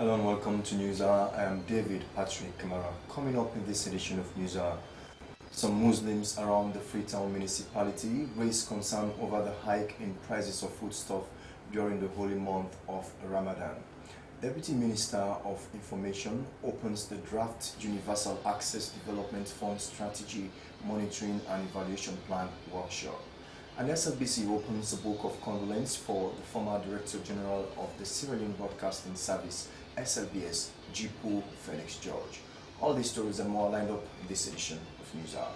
Hello and welcome to News Hour. I am David Patrick Kamara. Coming up in this edition of News Hour, some Muslims around the Freetown municipality raised concern over the hike in prices of foodstuff during the holy month of Ramadan. Deputy Minister of Information opens the draft Universal Access Development Fund Strategy Monitoring and Evaluation Plan workshop. And SLBC opens a book of condolence for the former Director General of the Sierra Leone Broadcasting Service, SLBS, Jipu Felix George. All these stories and more lined up in this edition of News Hour.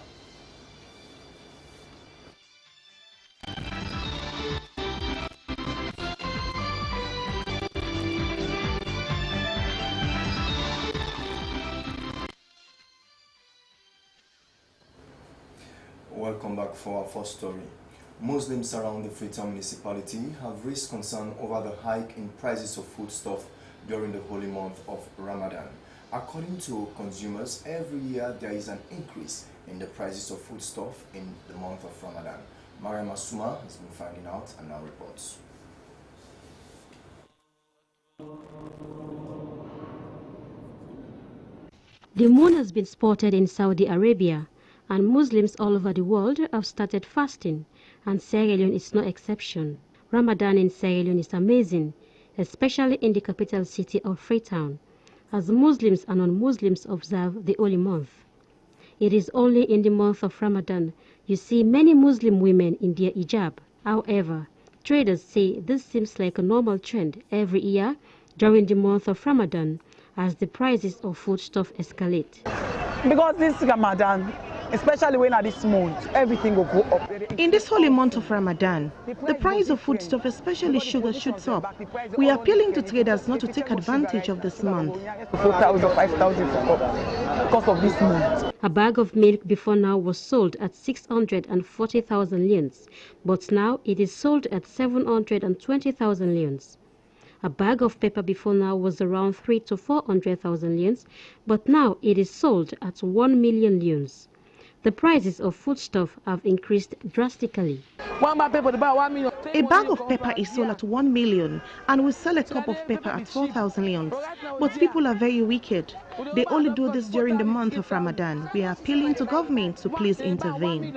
Welcome back for our first story. Muslims around the Freetown municipality have raised concern over the hike in prices of foodstuff during the holy month of Ramadan. According to consumers, every year there is an increase in the prices of foodstuff in the month of Ramadan. Mariam Asuma has been finding out and now reports. The moon has been spotted in Saudi Arabia, and Muslims all over the world have started fasting, and Sierra Leone is no exception. Ramadan in Sierra Leone is amazing, especially in the capital city of Freetown, as Muslims and non-Muslims observe the holy month. It is only in the month of Ramadan you see many Muslim women in their hijab. However, traders say this seems like a normal trend every year during the month of Ramadan as the prices of foodstuff escalate. Because this Ramadan, especially when at this month, everything will go up. In this holy month of Ramadan, the price of foodstuff, especially sugar, shoots up. We are appealing to traders not to take advantage of this month. 4,000, 5,000 because of this month. A bag of milk before now was sold at 640,000 leones, but now it is sold at 720,000 leones. A bag of pepper before now was around 300,000 to 400,000 leones, but now it is sold at 1 million leones. The prices of foodstuff have increased drastically. A bag of pepper is sold at 1 million and we sell a cup of pepper at 4,000 leones. But people are very wicked. They only do this during the month of Ramadan. We are appealing to government to please intervene.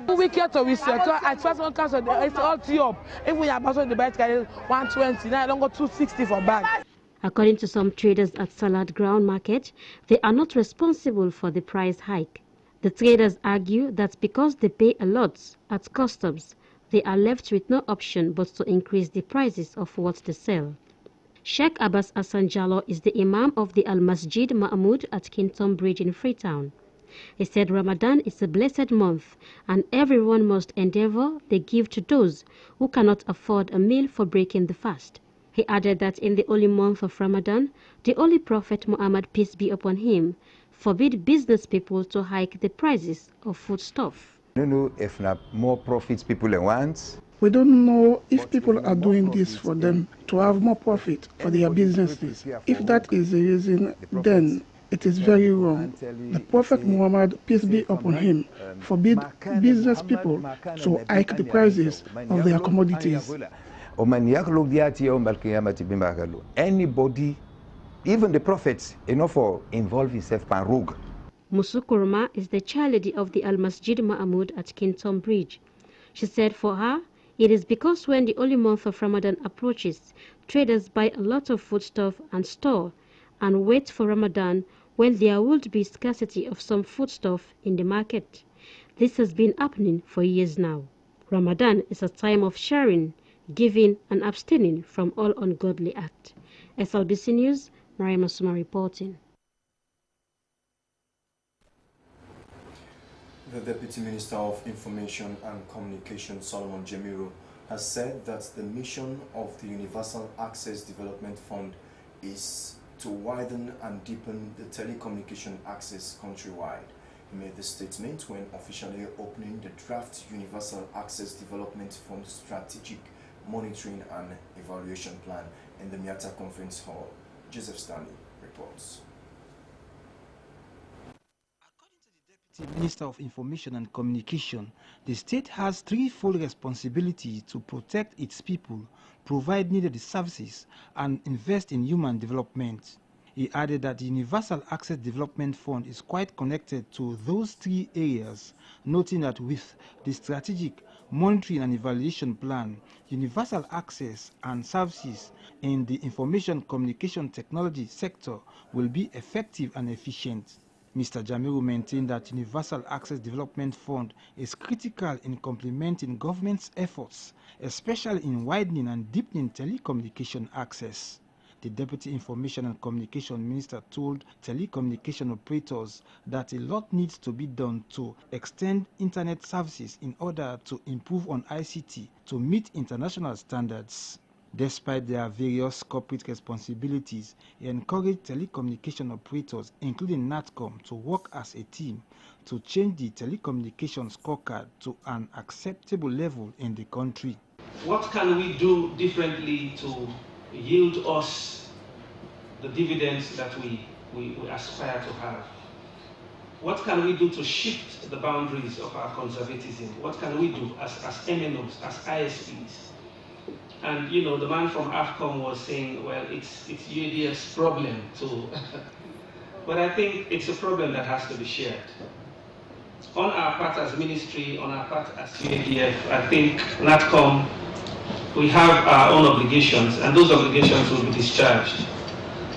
Wicked to research. At first one comes it's all tea up. If we are passing the bag, 120, now I don't go 260 for bag. According to some traders at Salad Ground Market, they are not responsible for the price hike. The traders argue that because they pay a lot at customs, they are left with no option but to increase the prices of what they sell. Sheikh Abbas Hassan Jallo is the Imam of the Al-Masjid Mahmoud at Kinton Bridge in Freetown. He said Ramadan is a blessed month and everyone must endeavor they give to those who cannot afford a meal for breaking the fast. He added that in the holy month of Ramadan, the Holy Prophet Muhammad, peace be upon him, forbid business people to hike the prices of foodstuff. We don't know if not more profits people want. We don't know if people are doing this for them to have more profit for their businesses. If that is the reason, then it is very wrong. The Prophet Muhammad, peace be upon him, forbid business people to hike the prices of their commodities. Anybody, even the prophets, for involve himself in rogue. Musukurma is the chairlady of the Al-Masjid Mahmoud at Kinton Bridge. She said for her, it is because when the holy month of Ramadan approaches, traders buy a lot of foodstuff and store and wait for Ramadan when there would be scarcity of some foodstuff in the market. This has been happening for years now. Ramadan is a time of sharing, giving and abstaining from all ungodly acts. SLBC News, Mariam Asuma reporting. The Deputy Minister of Information and Communication, Solomon Jemiru, has said that the mission of the Universal Access Development Fund is to widen and deepen the telecommunication access countrywide. He made the statement when officially opening the draft Universal Access Development Fund Strategic Monitoring and Evaluation Plan in the Miata Conference Hall. Joseph Stanley reports. Minister of Information and Communication, the state has threefold responsibility to protect its people, provide needed services, and invest in human development. He added that the Universal Access Development Fund is quite connected to those three areas, noting that with the strategic monitoring and evaluation plan, universal access and services in the information communication technology sector will be effective and efficient. Mr. Jamiru maintained that Universal Access Development Fund is critical in complementing government's efforts, especially in widening and deepening telecommunication access. The Deputy Information and Communication Minister told telecommunication operators that a lot needs to be done to extend internet services in order to improve on ICT to meet international standards. Despite their various corporate responsibilities, he encouraged telecommunication operators, including NATCOM, to work as a team to change the telecommunication scorecard to an acceptable level in the country. What can we do differently to yield us the dividends that we aspire to have? What can we do to shift the boundaries of our conservatism? What can we do as MNOs, as ISPs? And you know, the man from AFCOM was saying, well, it's UADF's problem to, but I think it's a problem that has to be shared. On our part as ministry, on our part as UADF, I think NATCOM, we have our own obligations, and those obligations will be discharged.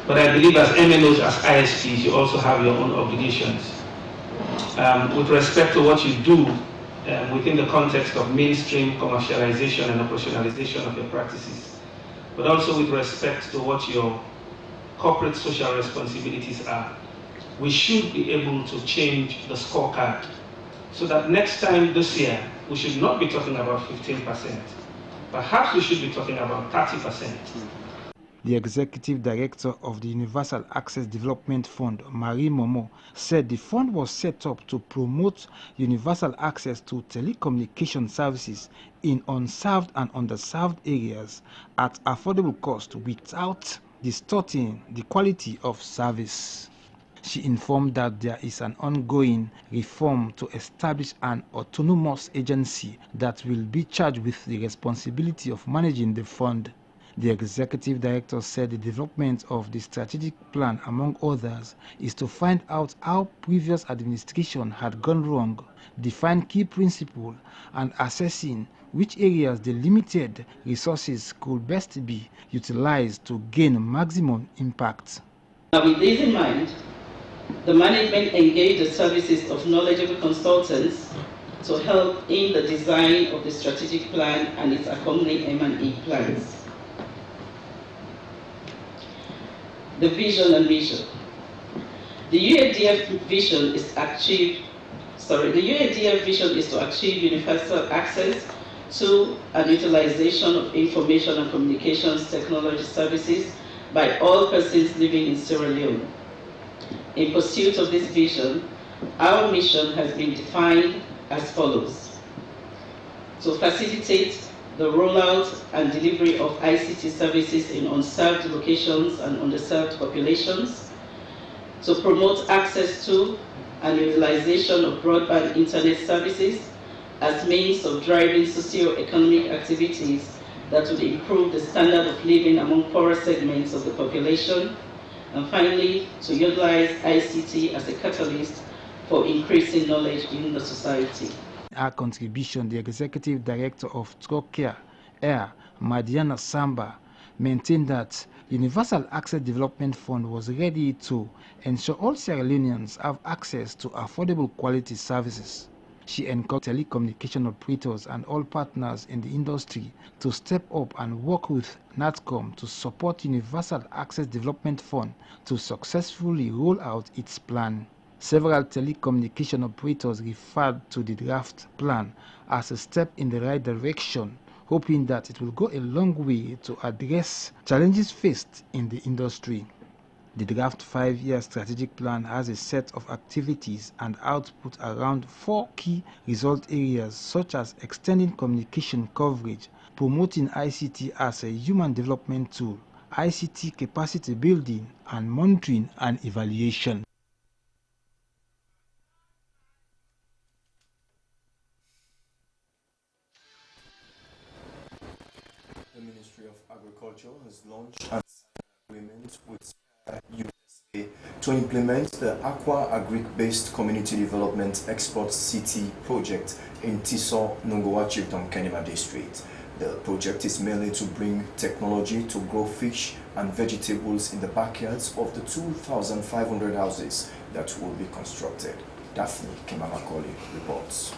But I believe as MNOs, as ISPs, you also have your own obligations. With respect to what you do within the context of mainstream commercialization and operationalization of your practices, but also with respect to what your corporate social responsibilities are, we should be able to change the scorecard so that next time this year, we should not be talking about 15%. Perhaps we should be talking about 30%. The executive director of the Universal Access Development Fund, Marie Momo, said the fund was set up to promote universal access to telecommunication services in unserved and underserved areas at affordable cost without distorting the quality of service. She informed that there is an ongoing reform to establish an autonomous agency that will be charged with the responsibility of managing the fund. The executive director said the development of the strategic plan, among others, is to find out how previous administration had gone wrong, define key principles, and assessing which areas the limited resources could best be utilized to gain maximum impact. With this in mind, the management engaged the services of knowledgeable consultants to help in the design of the strategic plan and its accompanying M&E plans. The vision and mission. The UADF vision is to achieve universal access to and utilization of information and communications technology services by all persons living in Sierra Leone. In pursuit of this vision, our mission has been defined as follows: to facilitate the rollout and delivery of ICT services in unserved locations and underserved populations, to promote access to and utilization of broadband internet services as means of driving socio-economic activities that would improve the standard of living among poorer segments of the population, and finally, to utilize ICT as a catalyst for increasing knowledge in the society. Our contribution, the executive director of Trocare Air, Madiana Samba, maintained that Universal Access Development Fund was ready to ensure all Sierra Leoneans have access to affordable quality services. She encouraged telecommunication operators and all partners in the industry to step up and work with NATCOM to support Universal Access Development Fund to successfully roll out its plan. Several telecommunication operators referred to the draft plan as a step in the right direction, hoping that it will go a long way to address challenges faced in the industry. The draft 5-year strategic plan has a set of activities and output around 4 key result areas, such as extending communication coverage, promoting ICT as a human development tool, ICT capacity building, and monitoring and evaluation. Ministry of Agriculture has launched an agreement with USA to implement the Aqua Agric-based Community Development Export City project in Tiso, Nongowa Chiefdom, Kenema District. The project is mainly to bring technology to grow fish and vegetables in the backyards of the 2,500 houses that will be constructed. Daphne Kemamakoli reports.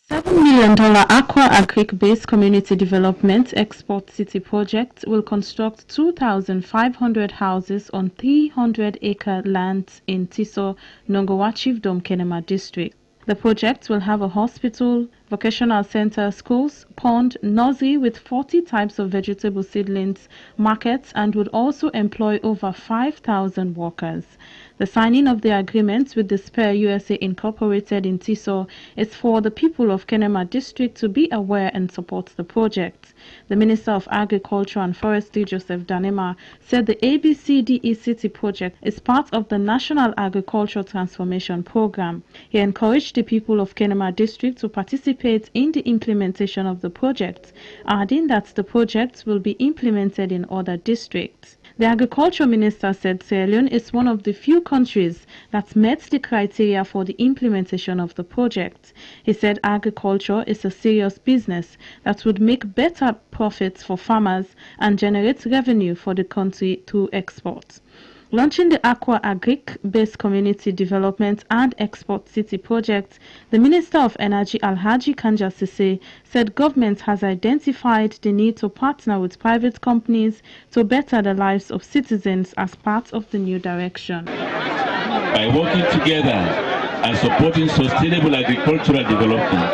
$7 million Aqua Agric-based Community Development Export City project will construct 2,500 houses on 300-acre land in Tiso, Nongowa Chiefdom, Kenema District. The project will have a hospital, vocational center, schools, pond, nursery with 40 types of vegetable seedlings, markets, and would also employ over 5,000 workers. The signing of the agreement with the Spare USA Incorporated in Tiso is for the people of Kenema District to be aware and support the project. The Minister of Agriculture and Forestry, Joseph Danema, said the ABCDE City project is part of the National Agricultural Transformation Program. He encouraged the people of Kenema District to participate in the implementation of the project, adding that the project will be implemented in other districts. The Agriculture Minister said Sierra Leone is one of the few countries that met the criteria for the implementation of the project. He said agriculture is a serious business that would make better profits for farmers and generate revenue for the country through exports. Launching the Aqua Agric-based Community Development and Export City project, the Minister of Energy Alhaji Kanja Sise said government has identified the need to partner with private companies to better the lives of citizens as part of the new direction. By working together and supporting sustainable agricultural development,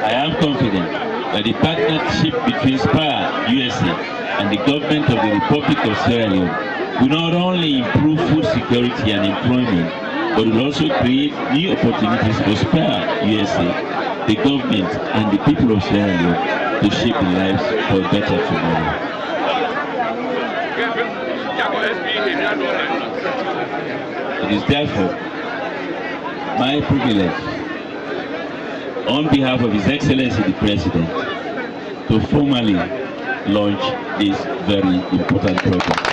I am confident that the partnership between SPAR USA and the government of the Republic of Sierra Leone will not only improve food security and employment, but will also create new opportunities for SPAR USA, the government, and the people of Sierra Leone to shape their lives for a better tomorrow. It is therefore my privilege, on behalf of His Excellency the President, to formally launch this very important project.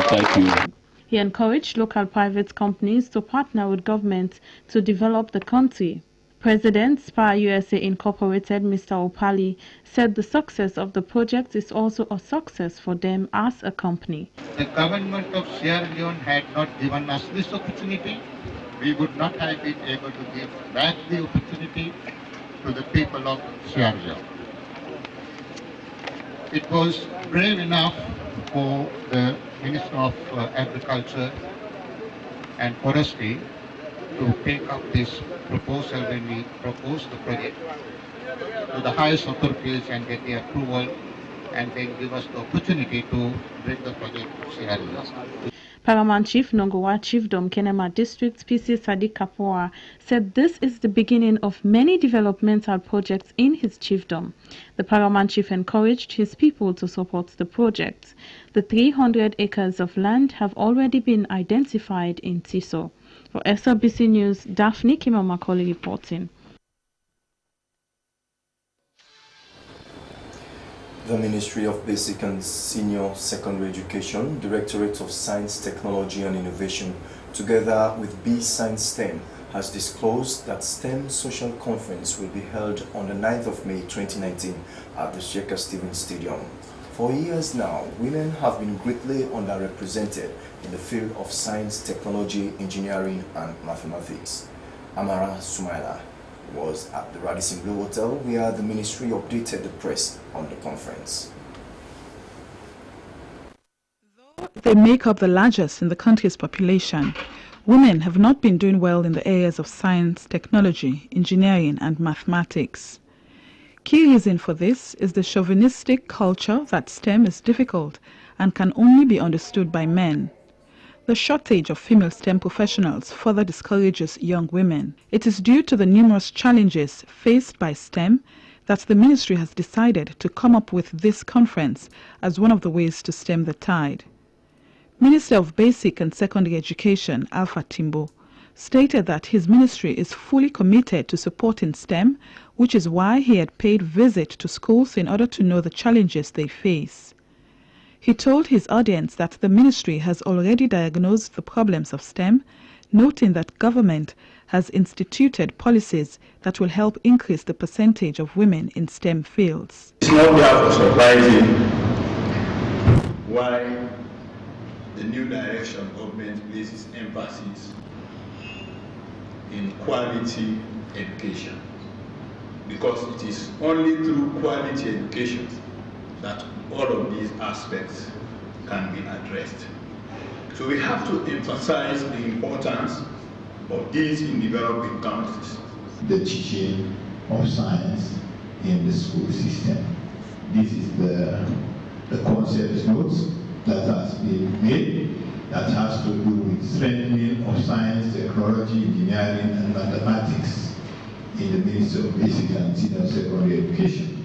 Thank you. He encouraged local private companies to partner with government to develop the country. President SPAR USA Incorporated, Mr. Opali, said the success of the project is also a success for them as a company. The government of Sierra Leone had not given us this opportunity, we would not have been able to give back the opportunity to the people of Sierra Leone. It was brave enough for the Minister of Agriculture and Forestry to take up this proposal when we proposed the project to the highest authorities and get the approval and then give us the opportunity to bring the project to Sierra Leone. Paramount Chief Nongowa Chiefdom Kenema District PC Sadiq Kapoa said this is the beginning of many developmental projects in his chiefdom. The Paramount Chief encouraged his people to support the project. The 300 acres of land have already been identified in Tiso. For SRBC News, Daphne Kimamakoli reporting. The Ministry of Basic and Senior Secondary Education, Directorate of Science, Technology and Innovation, together with B Science STEM, has disclosed that STEM Social Conference will be held on the 9th of May 2019 at the Shaker Stevens Stadium. For years now, women have been greatly underrepresented in the field of science, technology, engineering and mathematics. Amara Sumaila was at the Radisson Blue Hotel where the ministry updated the press on the conference. Though they make up the largest in the country's population, women have not been doing well in the areas of science, technology, engineering and mathematics. Key reason for this is the chauvinistic culture that STEM is difficult and can only be understood by men. The shortage of female STEM professionals further discourages young women. It is due to the numerous challenges faced by STEM that the ministry has decided to come up with this conference as one of the ways to stem the tide. Minister of Basic and Secondary Education, Alpha Timbo, stated that his ministry is fully committed to supporting STEM, which is why he had paid visit to schools in order to know the challenges they face. He told his audience that the ministry has already diagnosed the problems of STEM, noting that government has instituted policies that will help increase the percentage of women in STEM fields. It's not therefore surprising why the new direction government places emphasis in quality education, because it is only through quality education that all of these aspects can be addressed. So we have to emphasize the importance of these in developing countries. The teaching of science in the school system. This is the concept notes that has been made that has to do with strengthening of science, technology, engineering, and mathematics in the Ministry of Basic and Senior Secondary Education.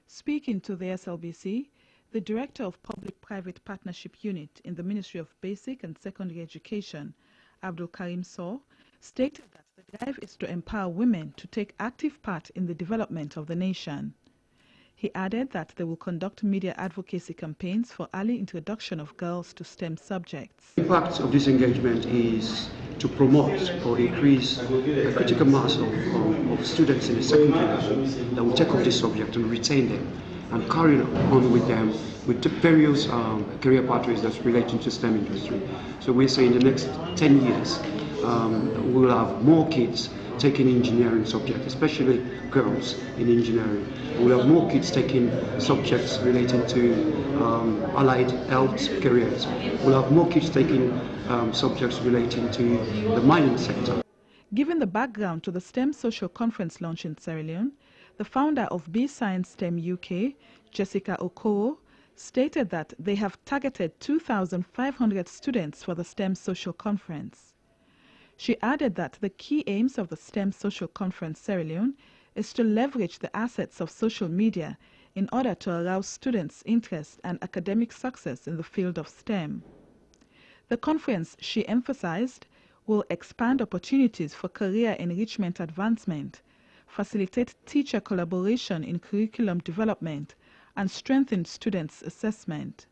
Speaking to the SLBC, the Director of Public-Private Partnership Unit in the Ministry of Basic and Secondary Education, Abdul Karim Sow, stated that the drive is to empower women to take active part in the development of the nation. He added that they will conduct media advocacy campaigns for early introduction of girls to STEM subjects. The impact of this engagement is to promote or increase a critical mass of students in the secondary level that will take up this subject and retain them and carry on with them with the various career pathways that's relating to STEM industry. So we say in the next 10 years, we'll have more kids taking engineering subjects, especially girls in engineering. We'll have more kids taking subjects relating to allied health careers. We'll have more kids taking subjects relating to the mining sector. Given the background to the STEM Social Conference launch in Sierra Leone, the founder of B Science STEM UK, Jessica Okoro, stated that they have targeted 2,500 students for the STEM Social Conference. She added that the key aims of the STEM Social Conference Sierra Leone is to leverage the assets of social media in order to arouse students' interest and academic success in the field of STEM. The conference, she emphasized, will expand opportunities for career enrichment advancement, facilitate teacher collaboration in curriculum development, and strengthen students' assessment.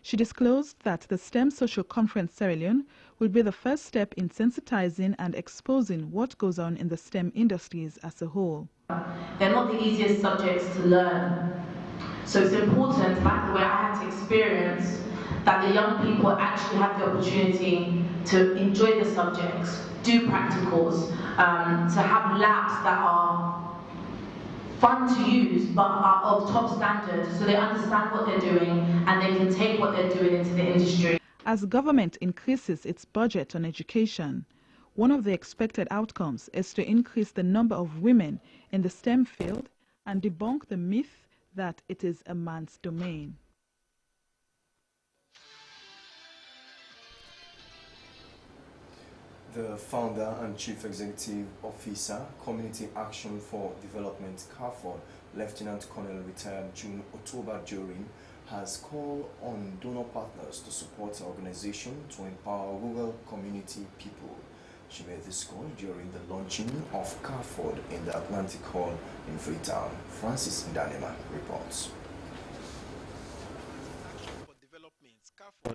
She disclosed that the STEM Social Conference Sierra Leone will be the first step in sensitizing and exposing what goes on in the STEM industries as a whole. They're not the easiest subjects to learn. So it's important, back the way I had to experience, that the young people actually have the opportunity to enjoy the subjects, do practicals, to have labs that are fun to use but are of top standard, so they understand what they're doing and they can take what they're doing into the industry. As government increases its budget on education, one of the expected outcomes is to increase the number of women in the STEM field and debunk the myth that it is a man's domain. The founder and chief executive officer, Community Action for Development, CAFOD, Lieutenant Colonel retired June October during, has called on donor partners to support the organization to empower rural community people. She made this call during the launching of CAFOD in the Atlantic Hall in Freetown. Francis Ndanema reports.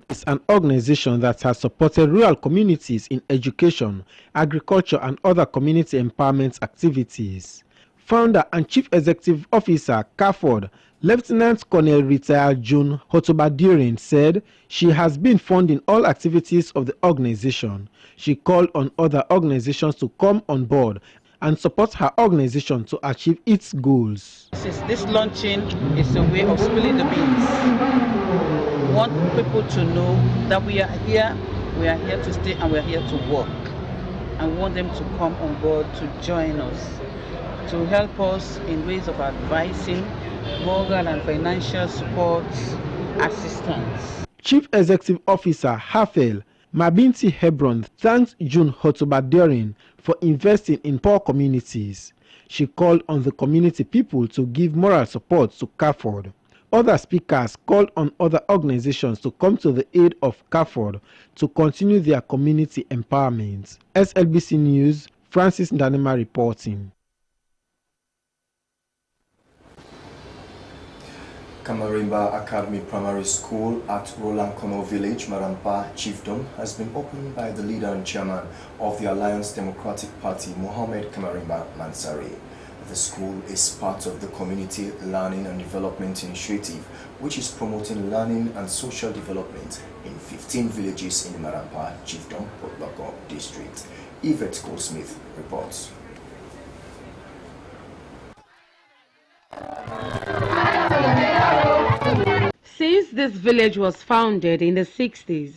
It's an organization that has supported rural communities in education, agriculture, and other community empowerment activities. Founder and Chief Executive Officer, CAFOD, Lieutenant Colonel retired June Hotobadirin, said she has been funding all activities of the organization. She called on other organizations to come on board and support her organization to achieve its goals. This launching is a way of spilling the beans. We want people to know that we are here to stay, and we are here to work. And we want them to come on board to join us, to help us in ways of advising, moral and financial support, assistance. Chief Executive Officer Hafel Mabinti Hebron thanked June Hotobadirin for investing in poor communities. She called on the community people to give moral support to CAFOD. Other speakers called on other organizations to come to the aid of CAFOD to continue their community empowerment. SLBC News, Francis Ndanema reporting. Kamarimba Academy Primary School at Roland Kono Village, Marampa, Chiefdom, has been opened by the leader and chairman of the Alliance Democratic Party, Mohammed Kamarimba Mansari. The school is part of the Community Learning and Development Initiative, which is promoting learning and social development in 15 villages in the Marampa, Chiefdom, Port Loko district. Yvette Goldsmith reports. Since this village was founded in the 60s,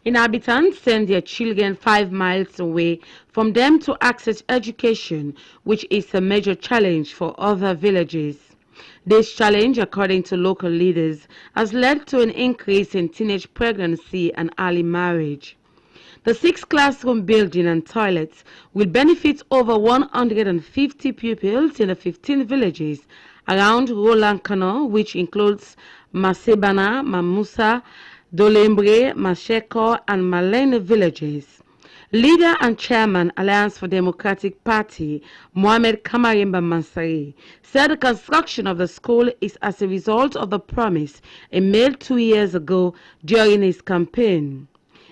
inhabitants send their children 5 miles away from them to access education, which is a major challenge for other villages. This challenge, according to local leaders, has led to an increase in teenage pregnancy and early marriage. The 6 classroom building and toilets will benefit over 150 pupils in the 15 villages around Roland Kano, which includes Masebana, Mamusa, Dolembre, Masheko, and Malene villages. Leader and chairman Alliance for Democratic Party, Mohamed Kamarimba Mansari, said the construction of the school is as a result of the promise he made 2 years ago during his campaign.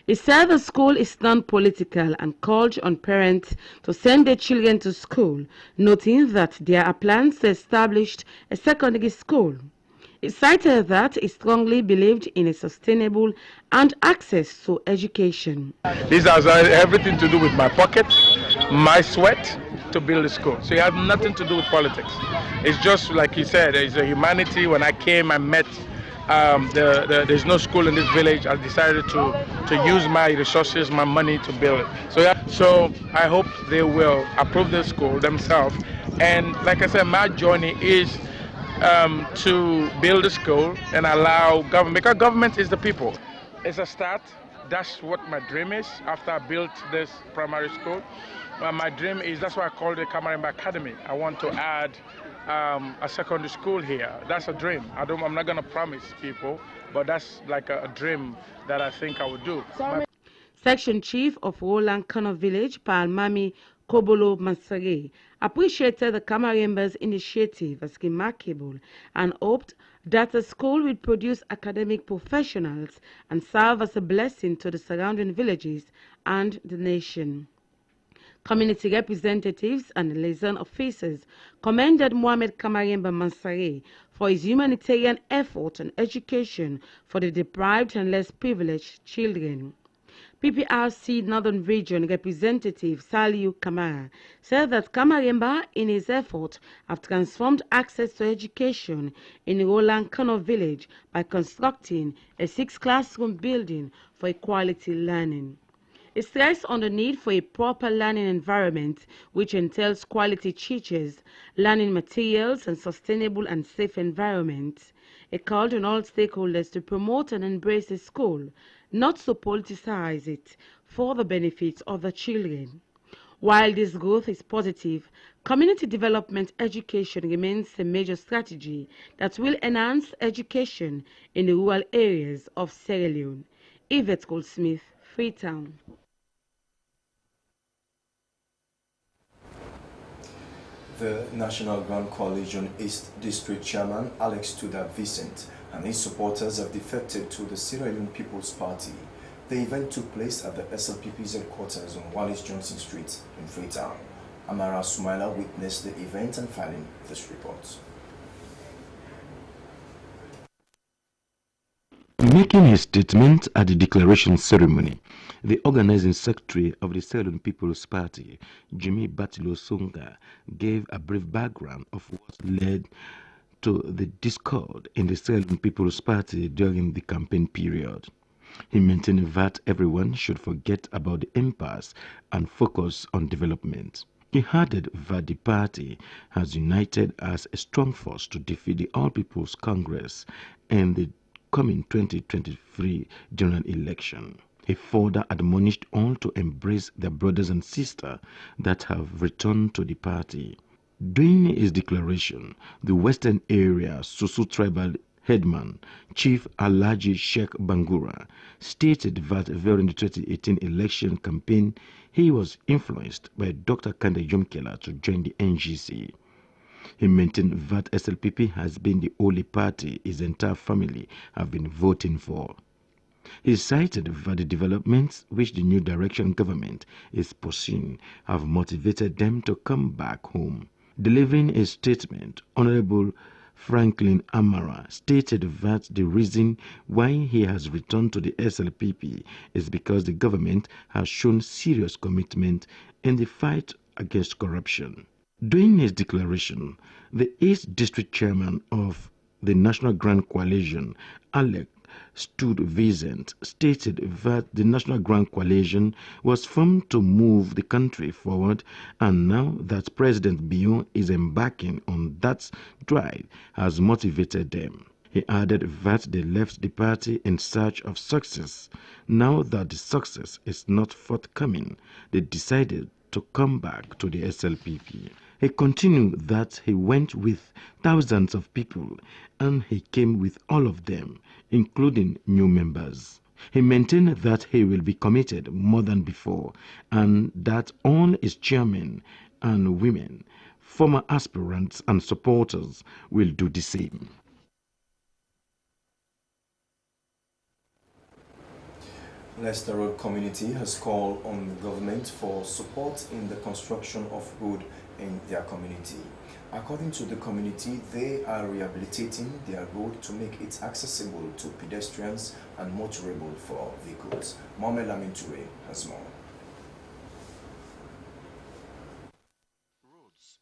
He said the school is non-political and called on parents to send their children to school, noting that there are plans to establish a secondary school. He cited that he strongly believed in a sustainable and access to education. This has everything to do with my pocket, my sweat to build a school. So it has nothing to do with politics. It's just like he said, it's a humanity. When I came, I met there's no school in this village. I decided to use my resources, my money to build it. So I hope they will approve the school themselves. And like I said, my journey is to build a school and allow government, because government is the people. It's a start. That's what my dream is after I built this primary school. My dream is, that's why I called it Kamarimba Academy. I want to add a secondary school here. That's a dream. I'm not going to promise people, but that's like a dream that I think I would do. Section Chief of Roland Kano Village, Palmami Kobolo Mansare, appreciated the Kamarimba's initiative as remarkable and hoped that the school will produce academic professionals and serve as a blessing to the surrounding villages and the nation. Community representatives and liaison officers commended Mohamed Kamarimba Mansare for his humanitarian effort and education for the deprived and less privileged children. PPRC Northern Region Representative Saliu Kamara said that Kamarimba, in his effort, have transformed access to education in Roland Kano village by constructing a 6 classroom building for equality learning. It stressed on the need for a proper learning environment which entails quality teachers, learning materials, and sustainable and safe environments. It called on all stakeholders to promote and embrace the school, not to politicize it, for the benefit of the children. While this growth is positive, community development education remains a major strategy that will enhance education in the rural areas of Sierra Leone. Yvette Goldsmith, Freetown. The National Grand Coalition East District Chairman Alex Tuda Vicent and his supporters have defected to the Sierra Leone People's Party. The event took place at the SLPP's headquarters on Wallace Johnson Street in Freetown. Amara Sumaila witnessed the event and filing this report. Making his statement at the declaration ceremony, the organizing secretary of the Sierra Leone People's Party, Jimmy Batilo Songa, gave a brief background of what led to the discord in the Sierra Leone People's Party during the campaign period. He maintained that everyone should forget about the impasse and focus on development. He added that the party has united as a strong force to defeat the All People's Congress and the coming 2023 general election. He further admonished all to embrace their brothers and sisters that have returned to the party. During his declaration, the Western Area Susu Tribal headman, Chief Alhaji Sheikh Bangura, stated that during the 2018 election campaign, he was influenced by Dr. Kande Jomkela to join the NGC. He maintained that SLPP has been the only party his entire family have been voting for. He cited that the developments which the New Direction government is pursuing have motivated them to come back home. Delivering a statement, Honorable Franklin Amara stated that the reason why he has returned to the SLPP is because the government has shown serious commitment in the fight against corruption. During his declaration, the 8th District Chairman of the National Grand Coalition, Alec Stud Vicent, stated that the National Grand Coalition was formed to move the country forward, and now that President Bion is embarking on that drive has motivated them. He added that they left the party in search of success. Now that the success is not forthcoming, they decided to come back to the SLPP. He continued that he went with thousands of people and he came with all of them, including new members. He maintained that he will be committed more than before and that all his chairmen and women, former aspirants and supporters will do the same. Leicester Road community has called on the government for support in the construction of road in their community. According to the community, they are rehabilitating their road to make it accessible to pedestrians and motorable for vehicles. Mohamed Lamin Toure has more.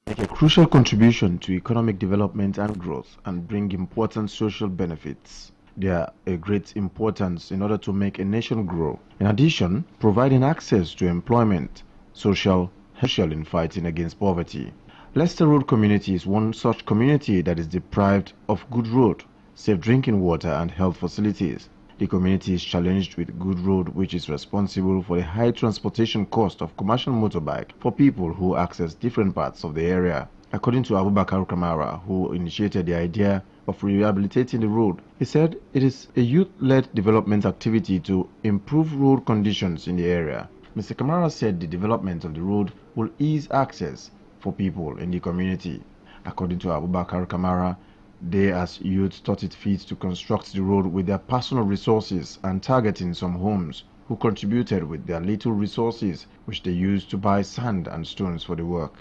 Make a crucial contribution to economic development and growth and bring important social benefits. They are a great importance in order to make a nation grow. In addition, providing access to employment, social, in fighting against poverty. Leicester Road community is one such community that is deprived of good road, safe drinking water and health facilities. The community is challenged with good road, which is responsible for the high transportation cost of commercial motorbike for people who access different parts of the area. According to Abubakar Kamara, who initiated the idea of rehabilitating the road, he said it is a youth-led development activity to improve road conditions in the area. Mr. Kamara said the development of the road will ease access for people in the community. According to Abubakar Kamara, they as youth thought it fit to construct the road with their personal resources and targeting some homes who contributed with their little resources which they used to buy sand and stones for the work.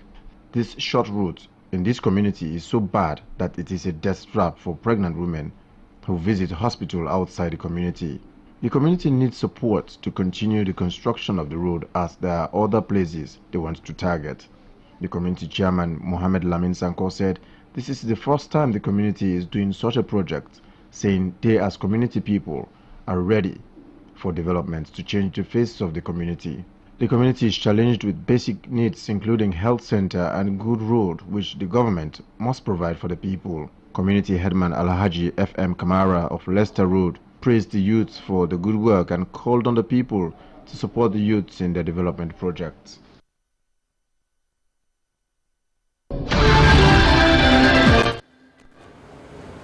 This short route in this community is so bad that it is a death trap for pregnant women who visit hospital outside the community. The community needs support to continue the construction of the road as there are other places they want to target. The community chairman, Mohamed Lamin Sanko, said this is the first time the community is doing such a project, saying they as community people are ready for development to change the face of the community. The community is challenged with basic needs including health center and good road which the government must provide for the people. Community headman Alhaji FM Kamara of Leicester Road praised the youths for the good work and called on the people to support the youths in their development projects.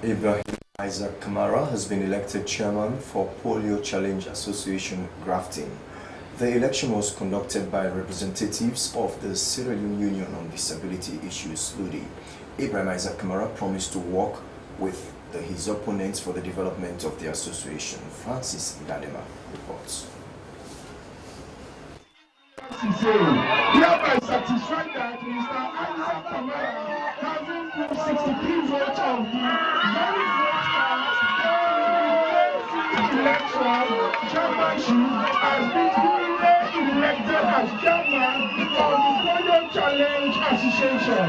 Ibrahim Isaac Kamara has been elected chairman for Polio Challenge Association Grafting. The election was conducted by representatives of the Sierra Leone Union on Disability Issues, LUDI. Ibrahim Isaac Kamara promised to work with his opponents for the development of the association. Francis Dadema reports. Hereby satisfied that Mr. Isaac Kamara, having proved 63 votes of the very vote election chairmanship, has been duly elected as chairman of the Polio Challenge Association.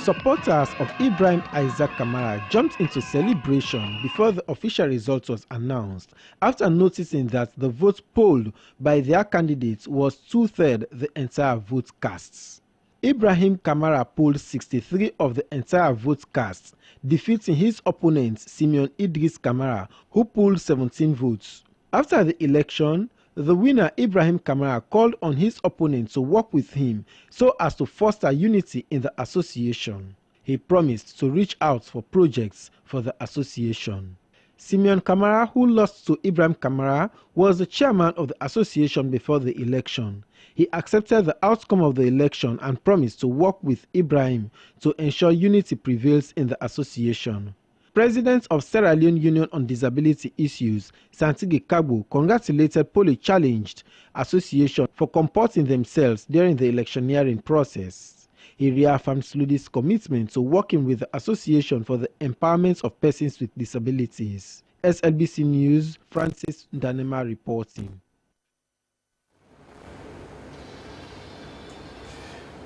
Supporters of Ibrahim Isaac Kamara jumped into celebration before the official result was announced after noticing that the vote polled by their candidates was two-thirds the entire vote cast. Ibrahim Kamara polled 63 of the entire vote cast, defeating his opponent Simeon Idris Kamara, who polled 17 votes. After the election, the winner Ibrahim Kamara called on his opponent to work with him so as to foster unity in the association. He promised to reach out for projects for the association. Simeon Kamara, who lost to Ibrahim Kamara, was the chairman of the association before the election. He accepted the outcome of the election and promised to work with Ibrahim to ensure unity prevails in the association. President of Sierra Leone Union on Disability Issues, Santigi Kagbo, congratulated Poly-challenged association for comporting themselves during the electioneering process. He reaffirmed Sludi's commitment to working with the association for the empowerment of persons with disabilities. SLBC News, Francis Danema reporting.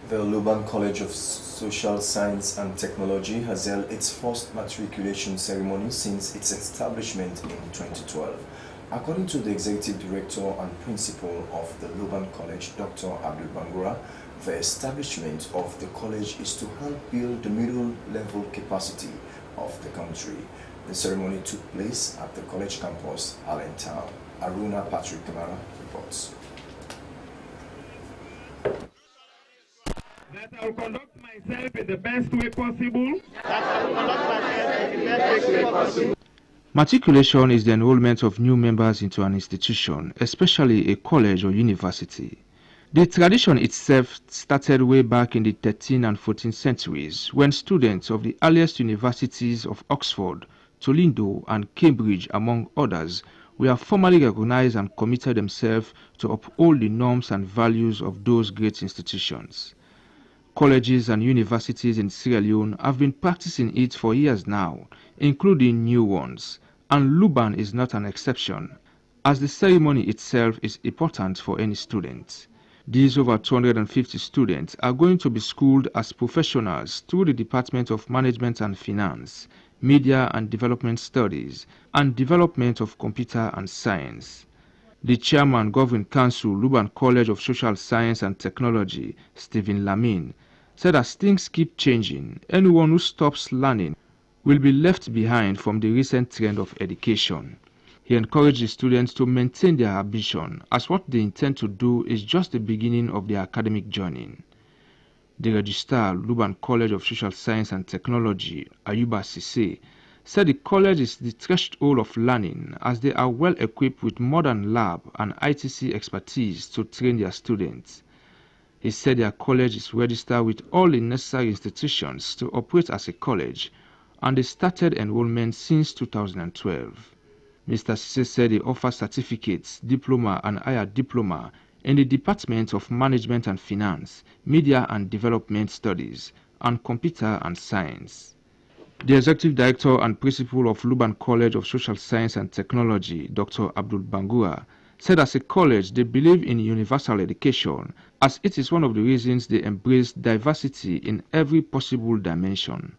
The Luban College of Social Science and Technology has held its first matriculation ceremony since its establishment in 2012. According to the Executive Director and Principal of the Luban College, Dr. Abdul Bangura, the establishment of the college is to help build the middle-level capacity of the country. The ceremony took place at the college campus, Allentown. Aruna Patrick Kamara reports. That I will conduct myself in the best way possible. Matriculation is the enrollment of new members into an institution, especially a college or university. The tradition itself started way back in the 13th and 14th centuries when students of the earliest universities of Oxford, Toledo and Cambridge, among others, were formally recognized and committed themselves to uphold the norms and values of those great institutions. Colleges and universities in Sierra Leone have been practicing it for years now, including new ones, and Luban is not an exception, as the ceremony itself is important for any student. These over 250 students are going to be schooled as professionals through the Department of Management and Finance, Media and Development Studies, and Development of Computer and Science. The Chairman Governing Council, Luban College of Social Science and Technology, Stephen Lamine, said as things keep changing, anyone who stops learning will be left behind from the recent trend of education. He encouraged the students to maintain their ambition, as what they intend to do is just the beginning of their academic journey. The Registrar, Luban College of Social Science and Technology, Ayuba Sise, said the college is the threshold of learning as they are well equipped with modern lab and ITC expertise to train their students. He said their college is registered with all the necessary institutions to operate as a college, and they started enrollment since 2012. Mr. Sise said they offer certificates, diploma and higher diploma in the Department of Management and Finance, Media and Development Studies, and Computer and Science. The Executive Director and Principal of Luban College of Social Science and Technology, Dr. Abdul Bangura, said as a college they believe in universal education, as it is one of the reasons they embrace diversity in every possible dimension.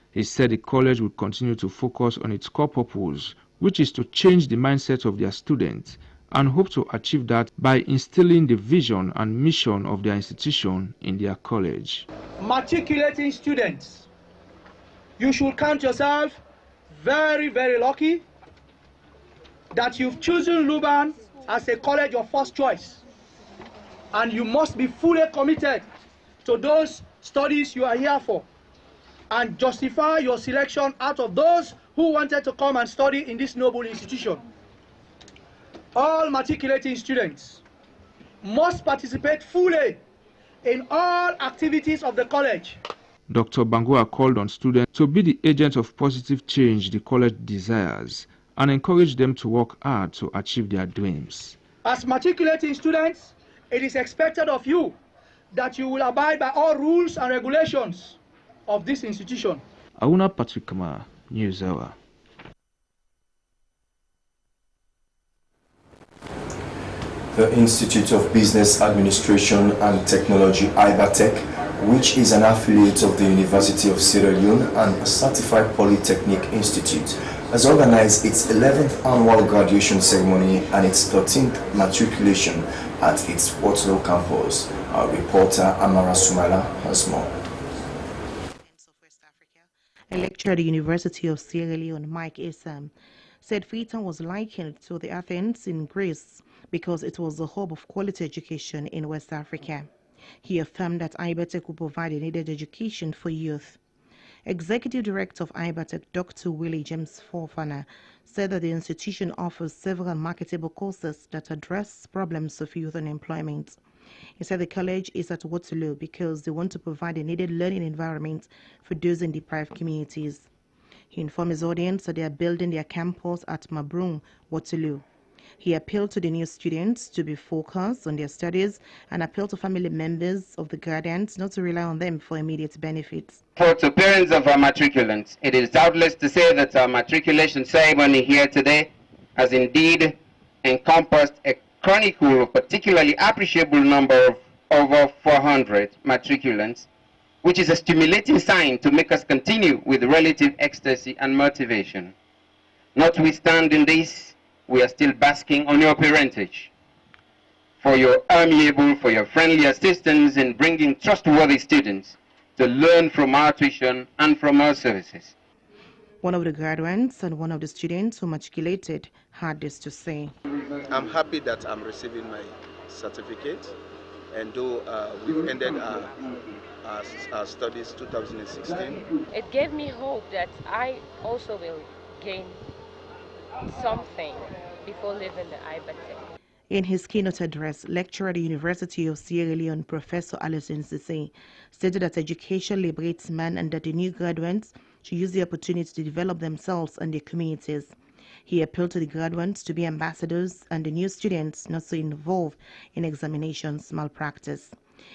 He said the college will continue to focus on its core purpose, which is to change the mindset of their students, and hope to achieve that by instilling the vision and mission of their institution in their college. Matriculating students, you should count yourself very, very lucky that you've chosen Luban as a college of first choice, and you must be fully committed to those studies you are here for and justify your selection out of those who wanted to come and study in this noble institution. All matriculating students must participate fully in all activities of the college. Dr. Bangura called on students to be the agents of positive change the college desires and encouraged them to work hard to achieve their dreams. As matriculating students, it is expected of you that you will abide by all rules and regulations of this institution. Aruna Patrick Kamara, News Hour. The Institute of Business Administration and Technology, IBATEC, which is an affiliate of the University of Sierra Leone and a certified polytechnic institute, has organized its 11th annual graduation ceremony and its 13th matriculation at its Waterloo campus. Our reporter Amara Sumala has more. A lecturer at the University of Sierra Leone, Mike Isam, said Freetown was likened to the Athens in Greece because it was the hub of quality education in West Africa. He affirmed that IBATEC will provide a needed education for youth. Executive Director of IBATEC, Dr. Willie James Fofana, said that the institution offers several marketable courses that address problems of youth unemployment. He said the college is at Waterloo because they want to provide a needed learning environment for those in deprived communities. He informed his audience that they are building their campus at Mabrung, Waterloo. He appealed to the new students to be focused on their studies and appealed to family members of the guardians not to rely on them for immediate benefits. For the parents of our matriculants, it is doubtless to say that our matriculation ceremony here today has indeed encompassed a chronicle of particularly appreciable number of over 400 matriculants, which is a stimulating sign to make us continue with relative ecstasy and motivation. Notwithstanding this, we are still basking on your parentage, for your amiable, for your friendly assistance in bringing trustworthy students to learn from our tuition and from our services. One of the graduates and one of the students who matriculated had this to say. I'm happy that I'm receiving my certificate, and though we've ended our studies 2016. It gave me hope that I also will gain something before leaving the IBATEC. In his keynote address, lecturer at the University of Sierra Leone, Professor Alison Sisse, stated that education liberates man and that the new graduates should use the opportunity to develop themselves and their communities. He appealed to the graduates to be ambassadors and the new students not to involve in examinations malpractice.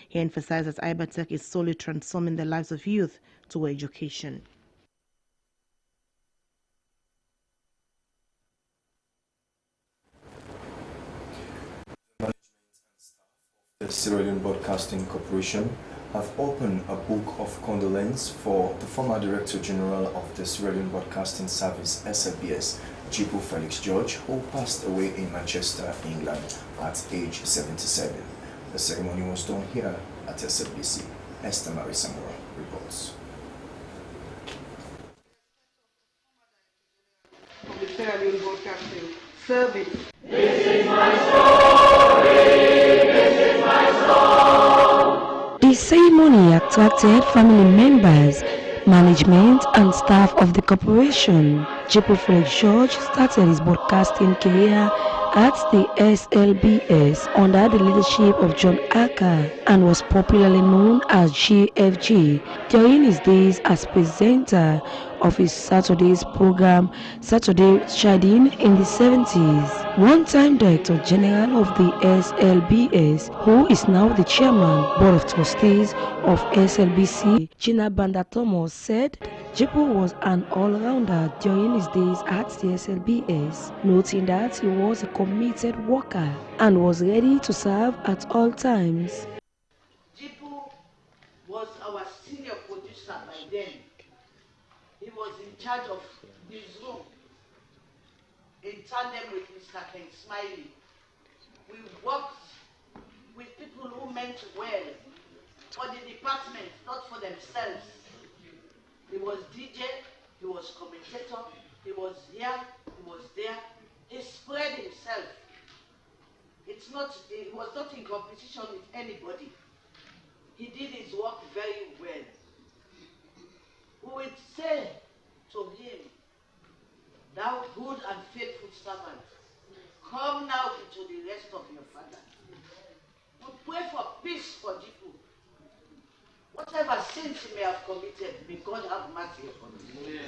He emphasized that IBATEC is solely transforming the lives of youth toward education. The Sierra Leone Broadcasting Corporation have opened a book of condolence for the former Director General of the Sierra Leone Broadcasting Service, SLBS, Jipo Felix George, who passed away in Manchester, England at age 77. The ceremony was done here at SLBC. Esther Marie Samora reports. Of the Sierra Leone Broadcasting Service. This is my story. This is my song. The ceremony attracted family members, management and staff of the corporation. Jipo Felix George started his broadcasting career at the SLBS under the leadership of John Acker and was popularly known as GFG during his days as presenter of his Saturday's program Saturday Shading in the 70s. One-time Director General of the SLBS, who is now the Chairman, Board of Trustees of SLBC, Gina Banda Thomas said Jipo was an all-rounder during his days at the SLBS, noting that he was a committed worker and was ready to serve at all times. Jipo was our senior producer by then. He was in charge of newsroom in tandem with Mr. Ken Smiley. We worked with people who meant well for the department, not for themselves. He was DJ, he was commentator, he was here, he was there. He spread himself. He was not in competition with anybody. He did his work very well. We would say to him, thou good and faithful servant, come now into the rest of your Father. We pray for peace for Jipo. Whatever sins he may have committed, may God have mercy upon him.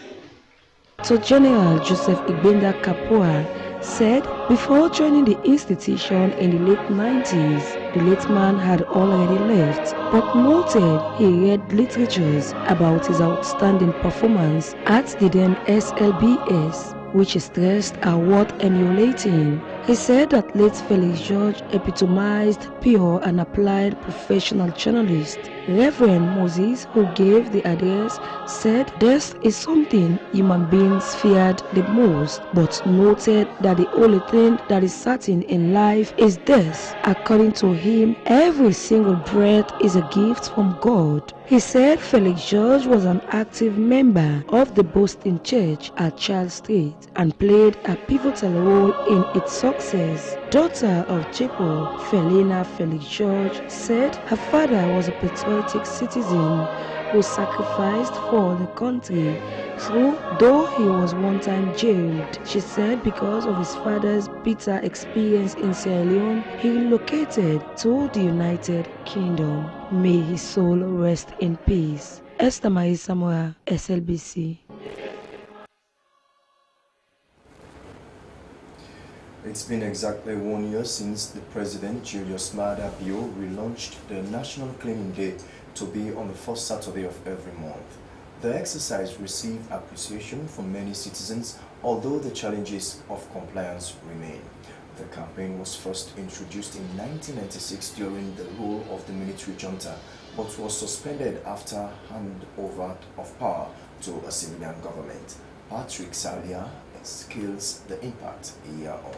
So General Joseph Igbenda Kapua said before joining the institution in the late 90s, the late man had already left, but noted he read literatures about his outstanding performance at the then SLBS, which he stressed are worth emulating. He said that late Felix George epitomized pure and applied professional journalist. Reverend Moses, who gave the address, said death is something human beings feared the most, but noted that the only thing that is certain in life is death. According to him, every single breath is a gift from God. He said Felix George was an active member of the Boston Church at Charles Street and played a pivotal role in its success. Daughter of Jipo, Felina Felix George, said her father was a patriotic citizen who sacrificed for the country. Though he was one time jailed, she said because of his father's bitter experience in Sierra Leone, he relocated to the United Kingdom. May his soul rest in peace. Esther Marie Samoa, SLBC. It's been exactly 1 year since the President Julius Maada Bio relaunched the National Cleaning Day to be on the first Saturday of every month. The exercise received appreciation from many citizens, although the challenges of compliance remain. The campaign was first introduced in 1996 during the rule of the military junta, but was suspended after handover of power to a civilian government. Patrick Salia scales the impact a year on.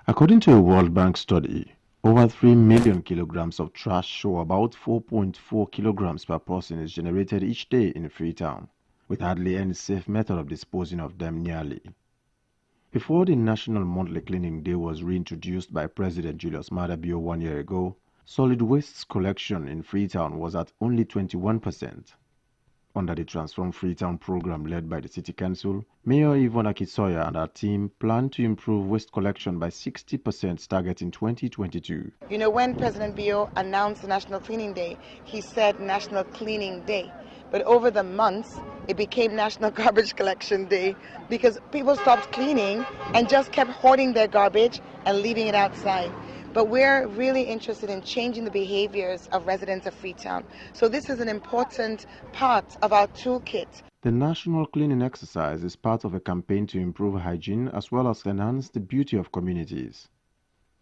According to a World Bank study, over 3 million kilograms of trash, or about 4.4 kilograms per person, is generated each day in Freetown, with hardly any safe method of disposing of them nearly. Before the National Monthly Cleaning Day was reintroduced by President Julius Maada Bio 1 year ago, solid wastes collection in Freetown was at only 21%. Under the Transform Freetown program led by the City Council, Mayor Yvonne Akisoya and her team plan to improve waste collection by 60% target in 2022. You know, when President Bio announced the National Cleaning Day, he said National Cleaning Day. But over the months, it became National Garbage Collection Day because people stopped cleaning and just kept hoarding their garbage and leaving it outside. But we're really interested in changing the behaviors of residents of Freetown. So this is an important part of our toolkit. The National Cleaning Exercise is part of a campaign to improve hygiene as well as enhance the beauty of communities.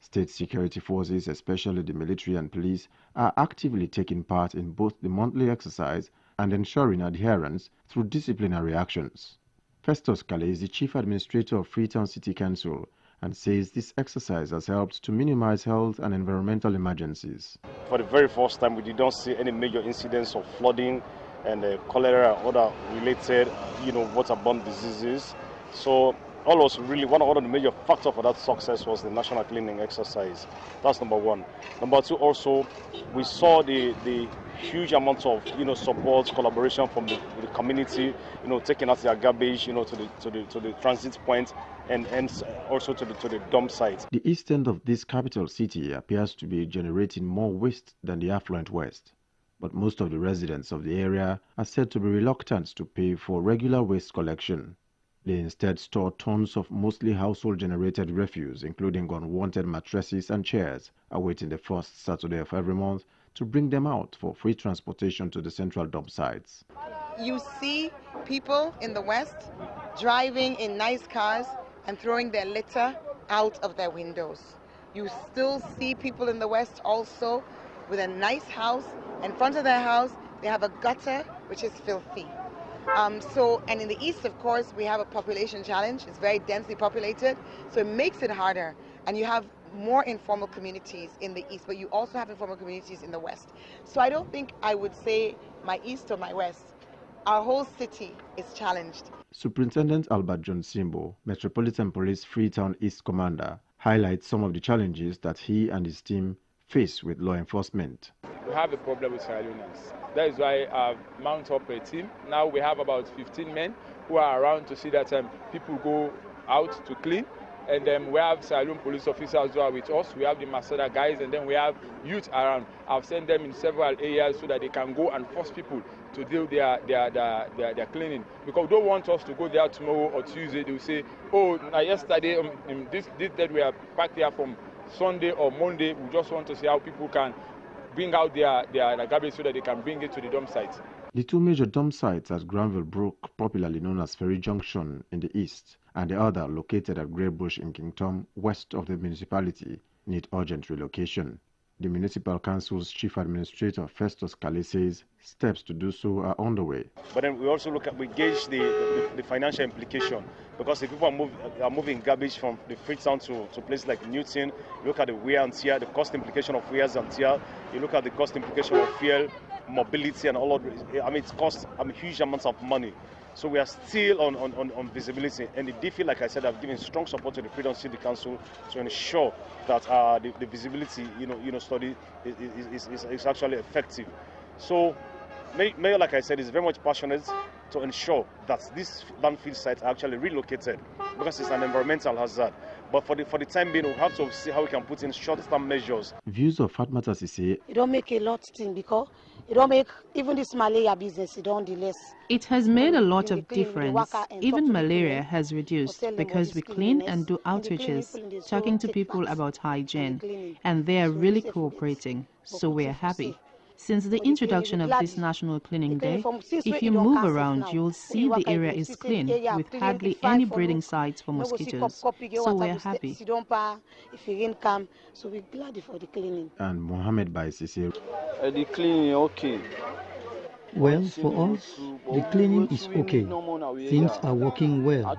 State security forces, especially the military and police, are actively taking part in both the monthly exercise and ensuring adherence through disciplinary actions. Festus Kale is the Chief Administrator of Freetown City Council and says this exercise has helped to minimize health and environmental emergencies. For the very first time, we did not see any major incidents of flooding and cholera and other related, waterborne diseases. So all was really one of the major factors for that success was the national cleaning exercise. That's number one. Number two, also we saw the huge amount of support, collaboration from the community, taking out their garbage, to the transit point and also to the dump site. The east end of this capital city appears to be generating more waste than the affluent west, but most of the residents of the area are said to be reluctant to pay for regular waste collection. They instead store tons of mostly household-generated refuse, including unwanted mattresses and chairs, awaiting the first Saturday of every month to bring them out for free transportation to the central dump sites. You see people in the West driving in nice cars and throwing their litter out of their windows. You still see people in the West also with a nice house. In front of their house, they have a gutter, which is filthy. And in the East, of course, we have a population challenge. It's very densely populated, so it makes it harder. And you have more informal communities in the East, but you also have informal communities in the West. So I don't think I would say my East or my West. Our whole city is challenged. Superintendent Albert John Simbo, Metropolitan Police Freetown East Commander, highlights some of the challenges that he and his team face with law enforcement. We have a problem with Sierra Leoneans. That is why I've mounted up a team. Now we have about 15 men who are around to see that people go out to clean. And then we have Sierra Leone police officers who are with us. We have the Masada guys, and then we have youth around. I've sent them in several areas so that they can go and force people to do their cleaning. Because they don't want us to go there tomorrow or Tuesday. They will say, oh, yesterday, this day we are back there from Sunday or Monday. We just want to see how people can bring out their garbage so that they can bring it to the dump sites. The two major dump sites at Granville Brook, popularly known as Ferry Junction in the east, and the other located at Grey Bush in Kingdom, west of the municipality, need urgent relocation. The Municipal Council's Chief Administrator, Festus Kale, says steps to do so are underway. But then we also we gauge the financial implication, because if people are moving garbage from the Freetown to places like Newton, you look at the wear and tear, the cost implication of wear and tear, you look at the cost implication of fuel, mobility and all of it. It costs huge amounts of money. So we are still on visibility, and the DFI, like I said, have given strong support to the Freedom City Council to ensure that the visibility, study is actually effective. So, Mayor, like I said, is very much passionate to ensure that these landfill sites are actually relocated because it's an environmental hazard. But for the time being, we have to see how we can put in short-term measures. Views of Fatmata Sise. It don't make a lot thing because it don't make even this malaria business, it don't less. It has made a lot of difference. Even malaria has reduced because we clean and do outreaches, talking to people about hygiene, and they are really cooperating, so we are happy. Since the introduction of this National Cleaning Day, if you move around, you'll see the area is clean, with hardly any breeding sites for mosquitoes, so we're happy. If rain come, so we're glad for the cleaning. And Mohammed Baisisi. The cleaning, okay. Well, for us, the cleaning is okay. Things are working well.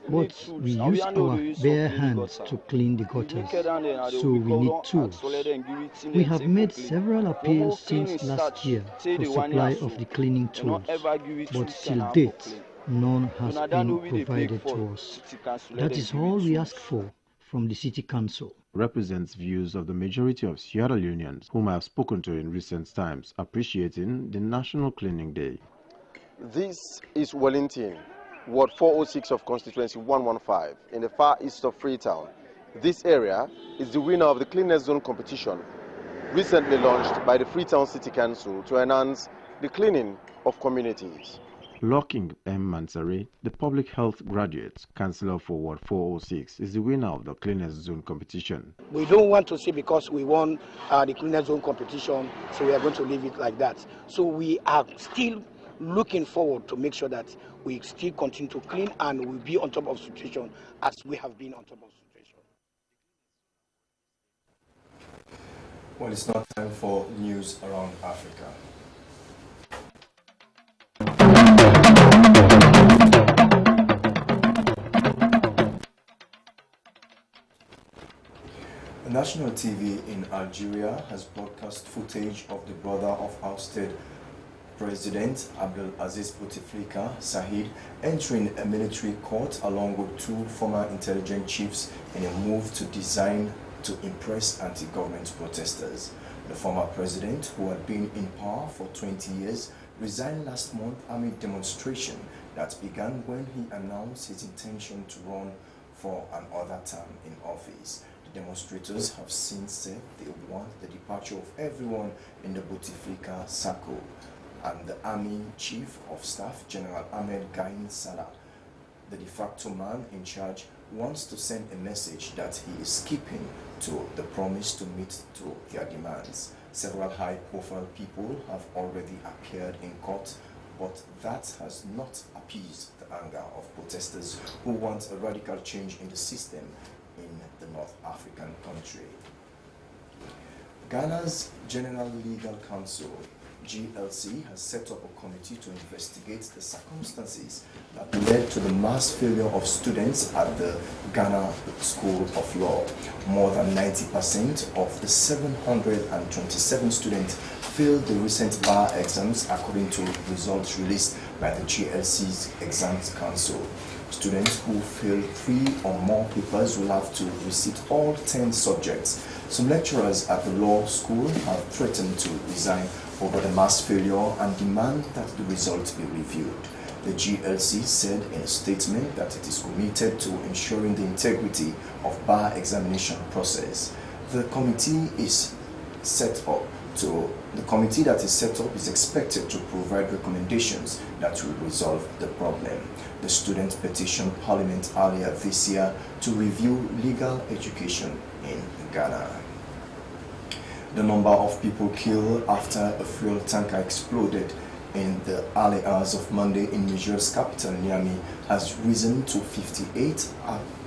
But we use our bare hands to clean the gutters, so we need tools. We have made several appeals since last year for supply of the cleaning tools, but till date, none has been provided to us. That is all we ask for from the City Council. Represents views of the majority of Sierra Leoneans whom I have spoken to in recent times, appreciating the National Cleaning Day. This is Wellington, Ward 406 of Constituency 115 in the far east of Freetown. This area is the winner of the Cleanest Zone competition, recently launched by the Freetown City Council to enhance the cleaning of communities. Locking M. Mansare, the public health graduate, councillor for Ward 406, is the winner of the Cleanest Zone competition. We don't want to say because we won the Cleanest Zone competition, so we are going to leave it like that. So we are still looking forward to make sure that we still continue to clean and we'll be on top of the situation as we have been on top of the situation. Well, it's now time for news around Africa. National TV in Algeria has broadcast footage of the brother of ousted President Abdelaziz Bouteflika Said entering a military court along with two former intelligence chiefs in a move to impress anti-government protesters. The former president, who had been in power for 20 years, resigned last month amid demonstration that began when he announced his intention to run for another term in office. Demonstrators have since said they want the departure of everyone in the Bouteflika circle, and the Army Chief of Staff, General Ahmed Gain Salah, the de facto man in charge, wants to send a message that he is keeping to the promise to meet to their demands. Several high-profile people have already appeared in court, but that has not appeased the anger of protesters who want a radical change in the system in the North African country. Ghana's General Legal Council, GLC, has set up a committee to investigate the circumstances that led to the mass failure of students at the Ghana School of Law. More than 90% of the 727 students failed the recent bar exams, according to results released by the GLC's Exams Council. Students who fail 3 or more papers will have to resit all 10 subjects. Some lecturers at the law school have threatened to resign over the mass failure and demand that the results be reviewed. The GLC said in a statement that it is committed to ensuring the integrity of bar examination process. The committee that is set up is expected to provide recommendations that will resolve the problem. The students petitioned Parliament earlier this year to review legal education in Ghana. The number of people killed after a fuel tanker exploded in the early hours of Monday in Niger's capital, Niamey, has risen to 58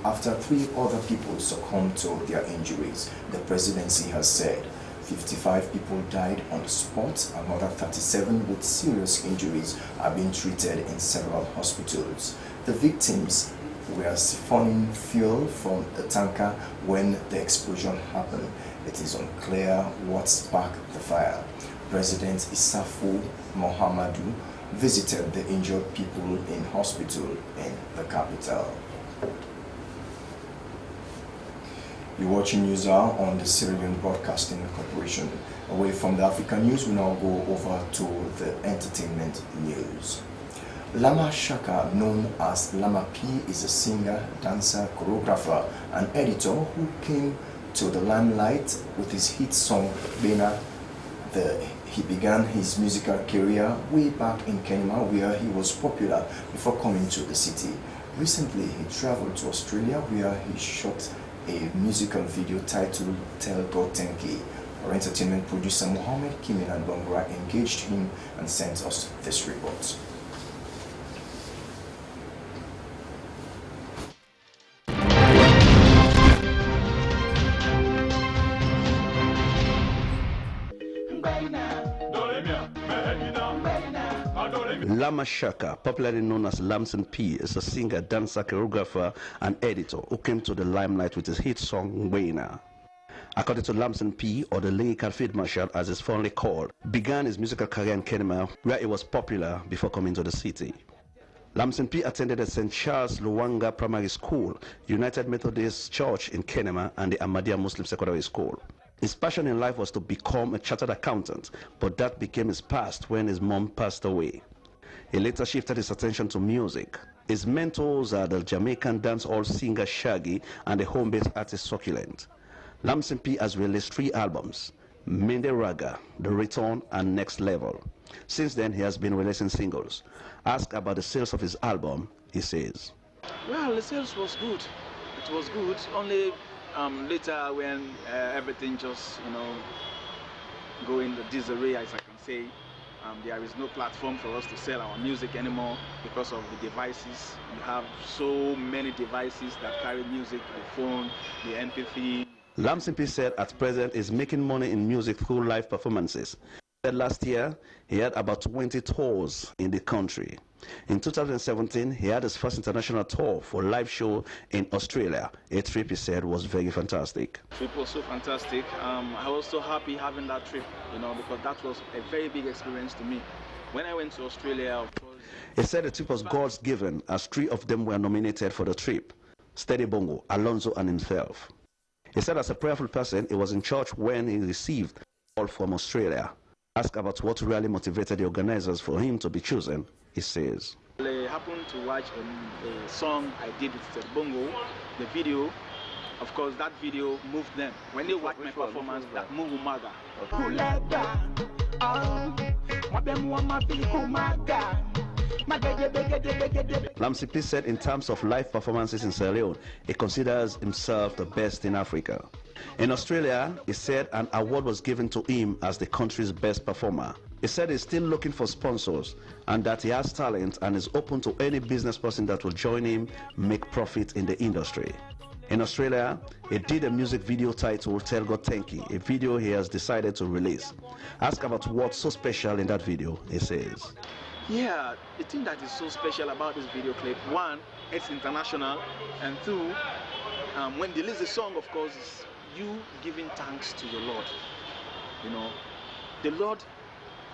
after 3 other people succumbed to their injuries, the presidency has said. 55 people died on the spot. Another 37 with serious injuries are being treated in several hospitals. The victims were siphoning fuel from a tanker when the explosion happened. It is unclear what sparked the fire. President Issafu Mohamadu visited the injured people in hospital in the capital. You're watching News Hour on the Sierra Leone Broadcasting Corporation. Away from the African news, we now go over to the entertainment news. Lama Shaka, known as Lama P, is a singer, dancer, choreographer, and editor who came to the limelight with his hit song Bena. He began his musical career way back in Kenya, where he was popular before coming to the city. Recently, he traveled to Australia, where he shot a musical video titled Tell God Thank You. Our entertainment producer Mohammed Kimin and Bangura engaged him and sent us this report. Lama Shaka, popularly known as Lamson P, is a singer, dancer, choreographer, and editor who came to the limelight with his hit song Ngwena. According to Lamson P, or the lyrical field marshal as it's fondly called, began his musical career in Kenya, where he was popular before coming to the city. Lamson P attended the St. Charles Luwanga Primary School, United Methodist Church in Kenya, and the Ahmadiyya Muslim Secondary School. His passion in life was to become a chartered accountant, but that became his past when his mom passed away. He later shifted his attention to music. His mentors are the Jamaican dancehall singer Shaggy and the home-based artist Succulent. Lamson P has released 3 albums, Mende Raga, The Return, and Next Level. Since then, he has been releasing singles. Asked about the sales of his album, he says, "Well, the sales was good. It was good. Only later when everything just, go in the disarray, as I can say, there is no platform for us to sell our music anymore because of the devices. You have so many devices that carry music, the phone, the MP3. Lamson P said at present is making money in music through live performances. He said last year he had about 20 tours in the country. In 2017, he had his first international tour for a live show in Australia. A trip, he said, was very fantastic. The trip was so fantastic. I was so happy having that trip, because that was a very big experience to me. When I went to Australia, of course... He said the trip was God's given, as 3 of them were nominated for the trip: Steady Bongo, Alonzo, and himself. He said as a prayerful person, he was in church when he received a call from Australia. Asked about what really motivated the organizers for him to be chosen, he says, I happened to watch a song I did with Steady Bongo, the video. Of course, that video moved them. When they watched my performance, that moved Umaga. Lamson P said in terms of live performances in Sierra Leone, he considers himself the best in Africa. In Australia, he said an award was given to him as the country's best performer. He said he's still looking for sponsors and that he has talent and is open to any business person that will join him make profit in the industry. In Australia, he did a music video titled Tell God Thank You, a video he has decided to release. Asked about what's so special in that video, he says, Yeah, the thing that is so special about this video clip, 1, it's international, and 2, when they release the song, of course, is you giving thanks to the Lord. The Lord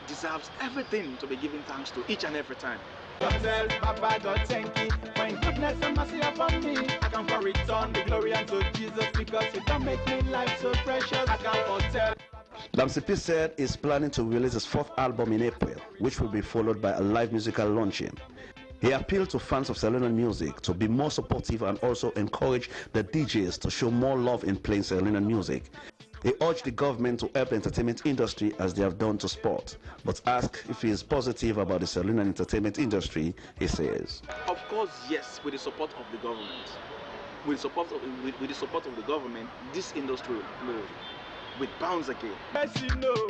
deserves everything to be given thanks to each and every time. Tell Papa God thank you, when goodness and mercy upon me. I can for return the glory unto Jesus, because it don't make me life so precious. I can for tell. Lamson P said he's planning to release his 4th album in April, which will be followed by a live musical launching. He appealed to fans of Sierra Leone music to be more supportive and also encourage the DJs to show more love in playing Sierra Leone music. He urged the government to help the entertainment industry as they have done to sport. But asked if he is positive about the Sierra Leone entertainment industry, he says, Of course, yes, with the support of the government. With the support of the government, this industry will blow with bounds again. Bless you know,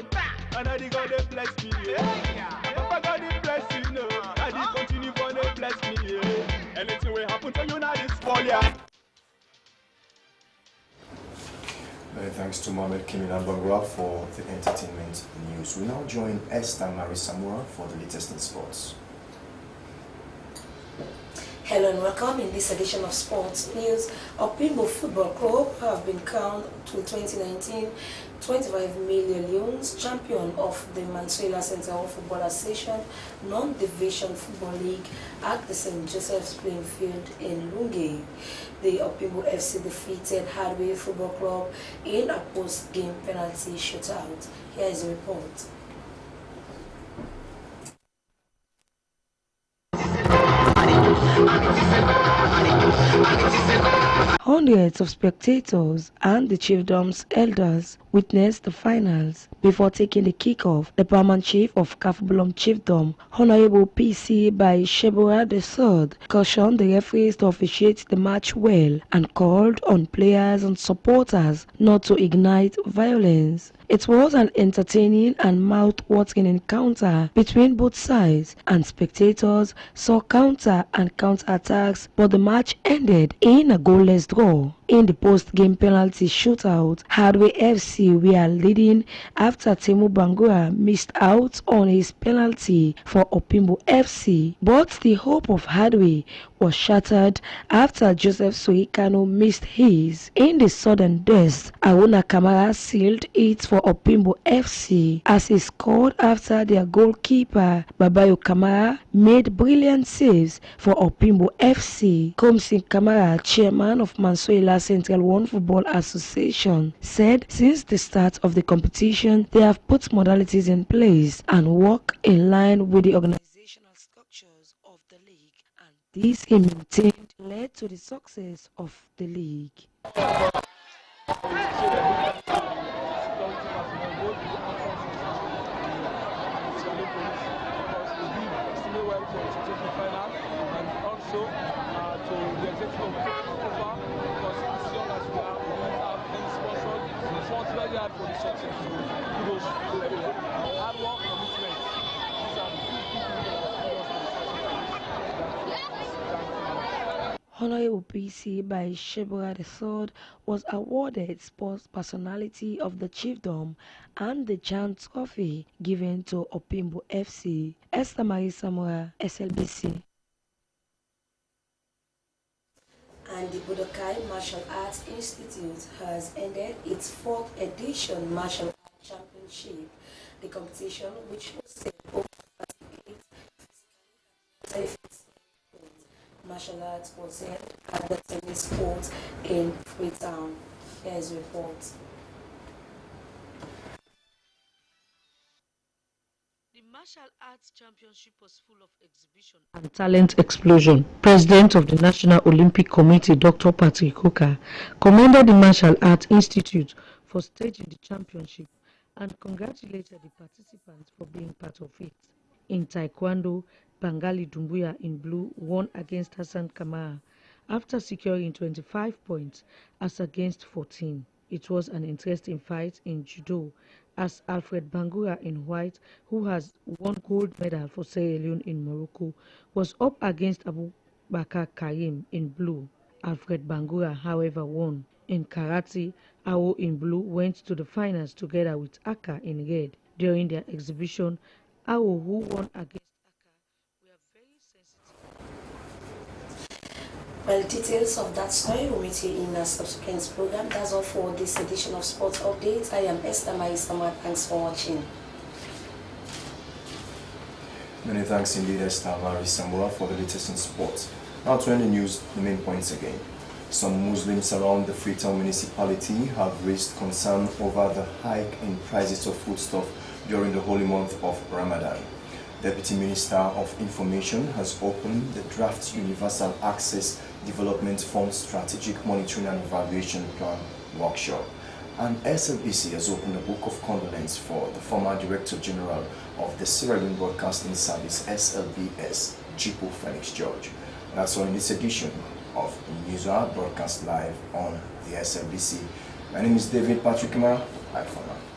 and I God they bless me, yeah. Papa God they bless you know, and He continue for they bless me, yeah. Anything will happen to you now this fall, yeah. Many thanks to Mohamed Kimin Bangura for the entertainment news. We now join Esther Marie Samura for the latest in sports. Hello and welcome in this edition of Sports News. Opimbo Football Club have been crowned to 2019 25 million champion of the Mansuela Central Football Association Non-Division Football League at the St. Joseph's playing field in Lungi. The Opimbo FC defeated Hardway Football Club in a post-game penalty shootout. Here is a report. Hundreds of spectators and the chiefdom's elders witnessed the finals. Before taking the kickoff, the paramount chief of Kafbulom Chiefdom, Honorable PC by Shebora III, cautioned the referees to officiate the match well and called on players and supporters not to ignite violence. It was an entertaining and mouth-watering encounter between both sides, and spectators saw counter and counter-attacks, but the match ended in a goalless draw. In the post-game penalty shootout, Hardway FC were leading after Temu Bangura missed out on his penalty for Opimbo FC, but the hope of Hardway was shattered after Joseph Soikano missed his. In the sudden death, Aruna Kamara sealed it for Opimbo FC as he scored after their goalkeeper Babayo Kamara made brilliant saves for Opimbo FC. Komsin Kamara, chairman of Mansuela Central One Football Association, said since the start of the competition they have put modalities in place and work in line with the organizational structures of the league, and this, he maintained, led to the success of the league. Honorable PC by Shebora III was awarded Sports Personality of the Chiefdom and the Jan Trophy given to Opimbo FC. Esther Marie Samora, SLBC. And the Budokai Martial Arts Institute has ended its 4th edition Martial Arts Championship. The competition, which hosted over 38 martial arts, was held at the tennis court in Freetown. Here is a report. The Martial Arts Championship was full of exhibition and talent explosion. President of the National Olympic Committee, Dr. Patrick Hooker, commended the Martial Arts Institute for staging the championship and congratulated the participants for being part of it. In Taekwondo, Bangali Dumbuya in blue won against Hassan Kamara after securing 25 points as against 14. It was an interesting fight in judo as Alfred Bangura in white, who has won gold medal for Sierra Leone in Morocco, was up against Abu Bakar Karim in blue. Alfred Bangura, however, won. In karate, Awo in blue went to the finals together with Aka in red. During their exhibition, Awo, who won against well, details of that story will meet you in a subsequent program. That's all for this edition of Sports Updates. I am Esther Maisama. Thanks for watching. Many thanks indeed, Esther Marisambua, for the latest in sports. Now to end the news, the main points again. Some Muslims around the Freetown municipality have raised concern over the hike in prices of foodstuff during the holy month of Ramadan. Deputy Minister of Information has opened the Draft Universal Access Development Fund Strategic Monitoring and Evaluation Plan workshop. And SLBC has opened a book of condolence for the former Director General of the Sierra Leone Broadcasting Service, SLBS, Jipo Felix George. That's all in this edition of News Hour, broadcast live on the SLBC. My name is David Patrick Kamara. Bye for now.